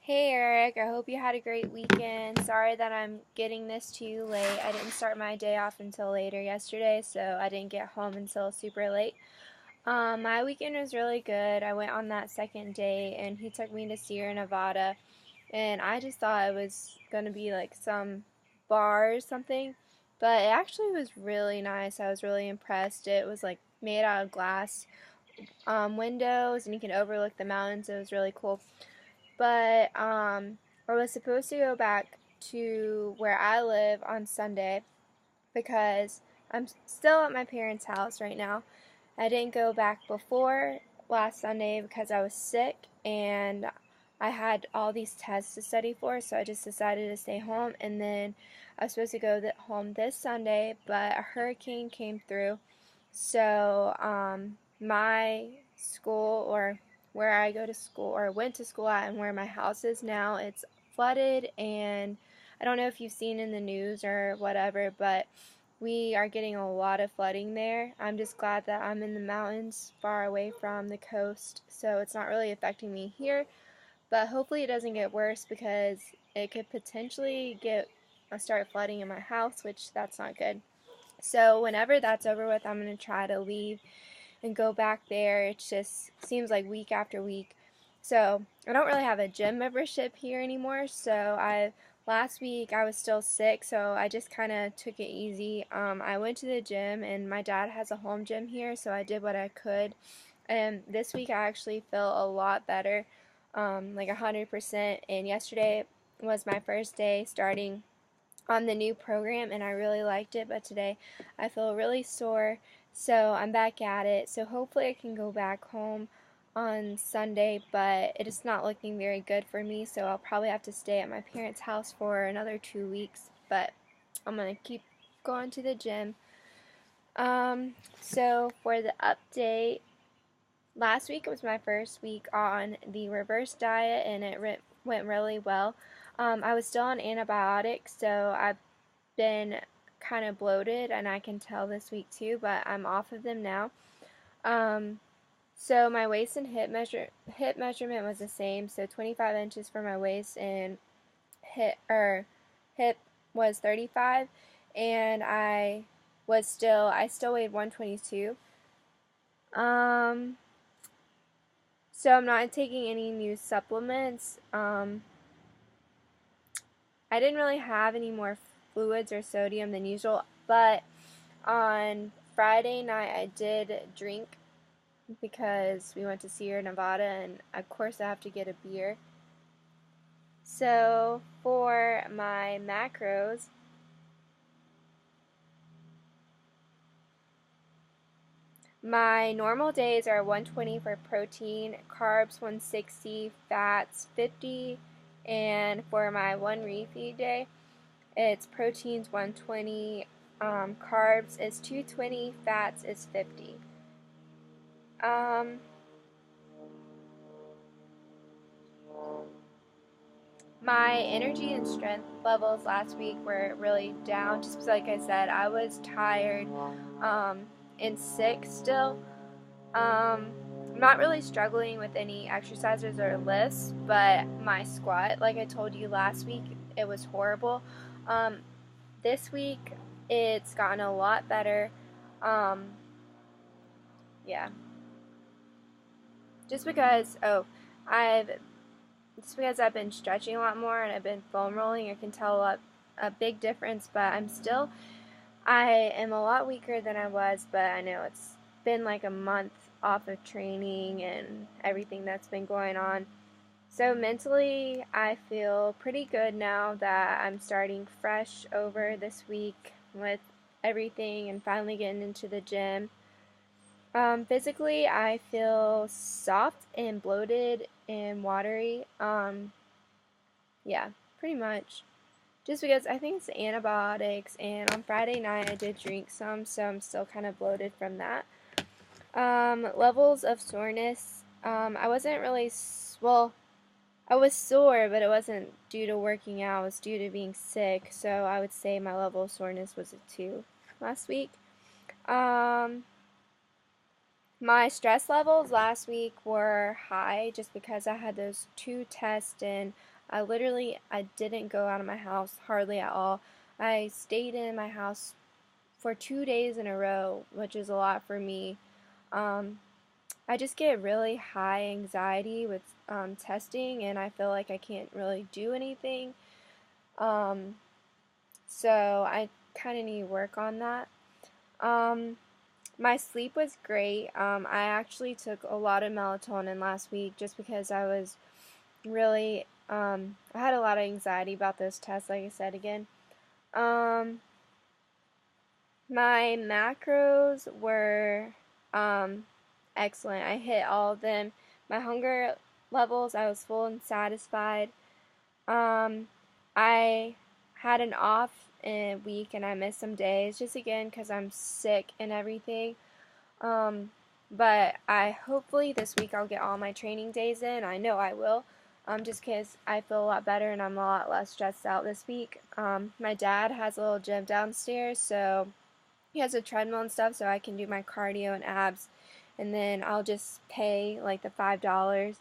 Hey Eric, I hope you had a great weekend. Sorry that I'm getting this to you late. I didn't start my day off until later yesterday, so I didn't get home until super late. My weekend was really good. I went on that second day and he took me to Sierra Nevada, and I just thought it was gonna be like some bar or something, but it actually was really nice. I was really impressed. It was like made out of glass windows and you can overlook the mountains. It was really cool. But I was supposed to go back to where I live on Sunday because I'm still at my parents' house right now. I didn't go back before last Sunday because I was sick and I had all these tests to study for, so I just decided to stay home. And then I was supposed to go home this Sunday, but a hurricane came through. So my school, or where I go to school or went to school at, and where my house is now, it's flooded. And I don't know if you've seen in the news or whatever, but we are getting a lot of flooding there. I'm just glad that I'm in the mountains far away from the coast, so it's not really affecting me here. But hopefully it doesn't get worse because it could potentially start flooding in my house, which that's not good. So whenever that's over with, I'm going to try to leave and go back there. It just seems like week after week. So I don't really have a gym membership here anymore. So I last week I was still sick, so I just kind of took it easy. I went to the gym, and my dad has a home gym here, so I did what I could. And this week I actually feel a lot better, like 100%. And yesterday was my first day starting on the new program, and I really liked it, but today I feel really sore, so I'm back at it. So hopefully I can go back home on Sunday, but it is not looking very good for me, so I'll probably have to stay at my parents' house for another 2 weeks, but I'm gonna keep going to the gym. So for the update, last week was my first week on the reverse diet, and it went really well. I was still on antibiotics, so I've been kind of bloated, and I can tell this week too, but I'm off of them now. Um, so my waist and hip measurement was the same, so 25 inches for my waist, and hip was 35, and I still weighed 122. Um, so I'm not taking any new supplements. I didn't really have any more fluids or sodium than usual, but on Friday night I did drink because we went to Sierra Nevada, and of course I have to get a beer. So for my macros, my normal days are 120 for protein, carbs 160, fats 50, and for my one refeed day, it's proteins 120, carbs is 220, fats is 50. Um, my energy and strength levels last week were really down, just because, like I said, I was tired um, and sick still. I'm not really struggling with any exercises or lifts, but my squat, like I told you last week, it was horrible. Um, this week, it's gotten a lot better. Um, yeah, just because, I've just because I've been stretching a lot more and I've been foam rolling, I can tell a big difference, but I am a lot weaker than I was, but I know it's been like a month off of training and everything that's been going on. So mentally, I feel pretty good now that I'm starting fresh over this week with everything and finally getting into the gym. Physically, I feel soft and bloated and watery. Yeah, pretty much. Just because I think it's the antibiotics, and on Friday night I did drink some, so I'm still kind of bloated from that. Levels of soreness. I wasn't really, well, I was sore, but it wasn't due to working out, it was due to being sick, so I would say my level of soreness was a 2 last week. Um, My stress levels last week were high just because I had those 2 tests and I didn't go out of my house hardly at all. I stayed in my house for 2 days in a row, which is a lot for me. Um, I just get really high anxiety with testing, and I feel like I can't really do anything. Um, so I kind of need to work on that. Um, my sleep was great. I actually took a lot of melatonin last week just because I was really, I had a lot of anxiety about those tests, like I said again. Um, my macros were excellent. I hit all of them. My hunger levels, I was full and satisfied. Um, I had an off week and I missed some days just again because I'm sick and everything. Um, but I hopefully this week I'll get all my training days in. I know I will. Just because I feel a lot better and I'm a lot less stressed out this week. My dad has a little gym downstairs, so he has a treadmill and stuff, so I can do my cardio and abs, and then I'll just pay like the $5.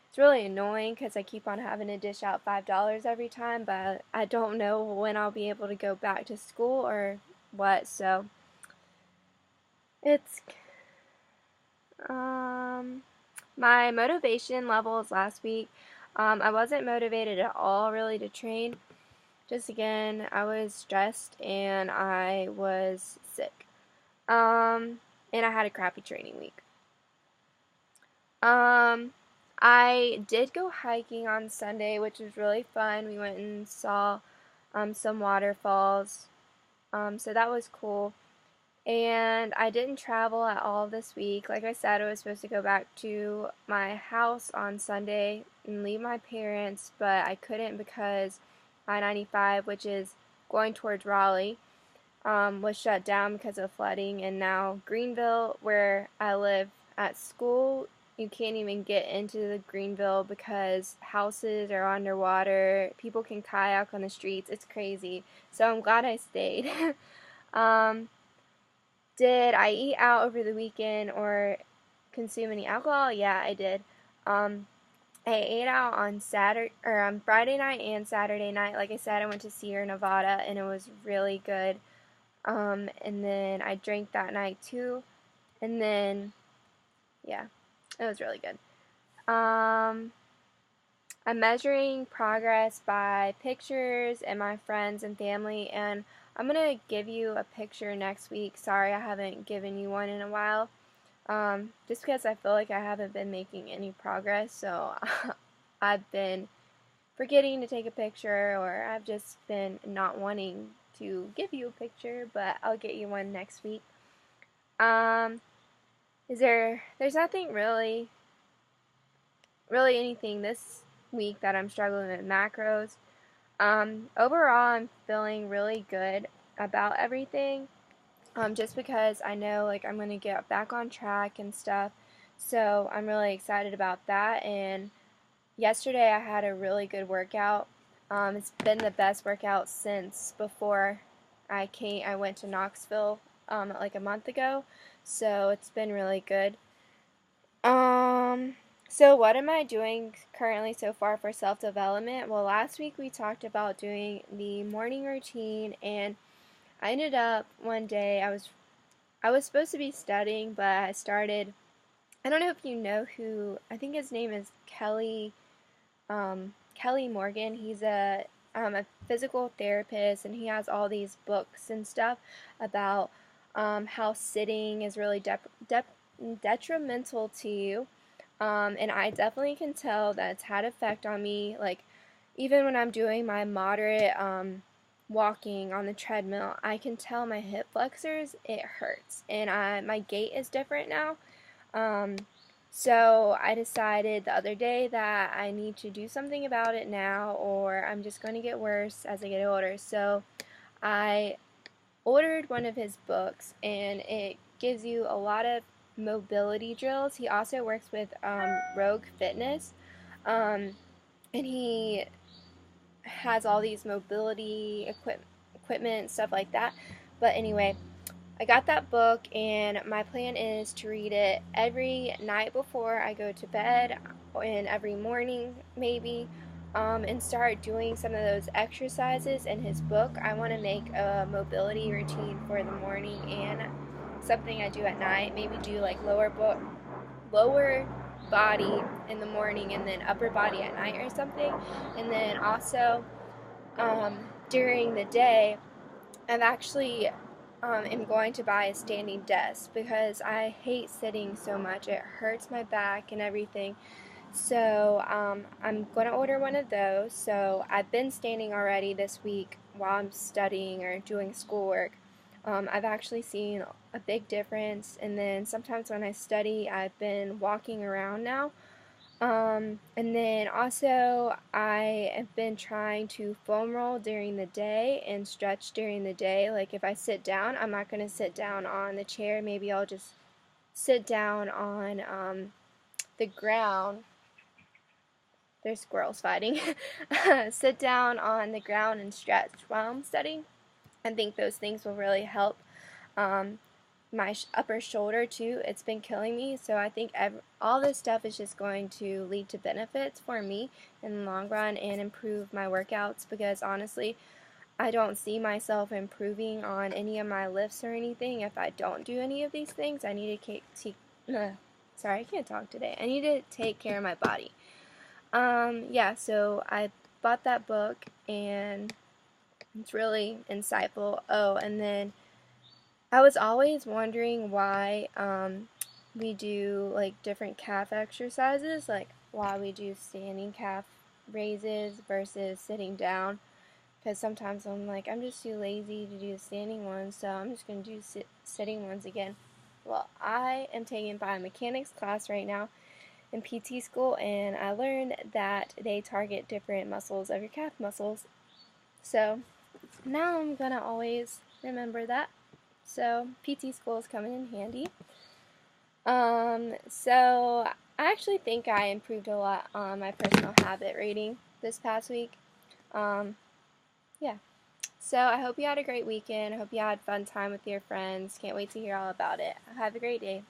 It's really annoying because I keep on having to dish out $5 every time, but I don't know when I'll be able to go back to school or what, so it's my motivation levels last week. I wasn't motivated at all really to train. Just again, I was stressed and I was sick. And I had a crappy training week. I did go hiking on Sunday, which was really fun. We went and saw some waterfalls. So that was cool. And I didn't travel at all this week. Like I said, I was supposed to go back to my house on Sunday and leave my parents, but I couldn't because I-95, which is going towards Raleigh, was shut down because of flooding. And now Greenville, where I live at school, you can't even get into the Greenville because houses are underwater. People can kayak on the streets. It's crazy. So I'm glad I stayed. um, did I eat out over the weekend or consume any alcohol? Yeah, I did. I ate out on Saturday or on Friday night and Saturday night. Like I said, I went to Sierra Nevada and it was really good. And then I drank that night too. And then yeah, it was really good. Um, I'm measuring progress by pictures and my friends and family, and I'm gonna give you a picture next week. Sorry, I haven't given you one in a while. Just because I feel like I haven't been making any progress, so I've been forgetting to take a picture, or I've just been not wanting to give you a picture, but I'll get you one next week. Um, there's nothing really anything this week that I'm struggling with macros. Overall, I'm feeling really good about everything. Just because I know like I'm gonna get back on track and stuff. So I'm really excited about that. And yesterday I had a really good workout. It's been the best workout since before I went to Knoxville like a month ago. So it's been really good. Um, so what am I doing currently so far for self-development? Well, last week we talked about doing the morning routine, and I ended up one day I was supposed to be studying, but I started. I don't know if you know who. I think his name is Kelly Morgan. He's a physical therapist, and he has all these books and stuff about how sitting is really detrimental to you. And I definitely can tell that it's had effect on me. Like even when I'm doing my moderate walking on the treadmill, I can tell my hip flexors it hurts, and my gait is different now. Um, so I decided the other day that I need to do something about it now, or I'm just going to get worse as I get older. So I ordered one of his books, and it gives you a lot of mobility drills. He also works with Rogue Fitness, um, and he has all these mobility equipment, stuff like that. But anyway, I got that book, and my plan is to read it every night before I go to bed, and every morning maybe, and start doing some of those exercises in his book. I want to make a mobility routine for the morning and something I do at night. Maybe do like lower body in the morning and then upper body at night or something. And then also during the day, I've actually am going to buy a standing desk because I hate sitting so much. It hurts my back and everything. So I'm going to order one of those. So I've been standing already this week while I'm studying or doing schoolwork. I've actually seen a big difference. And then sometimes when I study, I've been walking around now. And then also, I have been trying to foam roll during the day and stretch during the day. Like if I sit down, I'm not going to sit down on the chair. Maybe I'll just sit down on the ground. There's squirrels fighting. Sit down on the ground and stretch while I'm studying. I think those things will really help um, my upper shoulder too. It's been killing me, so I think all this stuff is just going to lead to benefits for me in the long run and improve my workouts, because honestly, I don't see myself improving on any of my lifts or anything if I don't do any of these things. I need to sorry, I can't talk today. I need to take care of my body. Yeah, so I bought that book and it's really insightful. Oh, and then I was always wondering why we do like different calf exercises, like why we do standing calf raises versus sitting down. Because sometimes I'm like, I'm just too lazy to do the standing ones, so I'm just going to do sitting ones again. Well, I am taking biomechanics class right now in PT school, and I learned that they target different muscles of your calf muscles. So now I'm going to always remember that. So PT school is coming in handy. So I actually think I improved a lot on my personal habit rating this past week. Yeah. So I hope you had a great weekend. I hope you had fun time with your friends. Can't wait to hear all about it. Have a great day.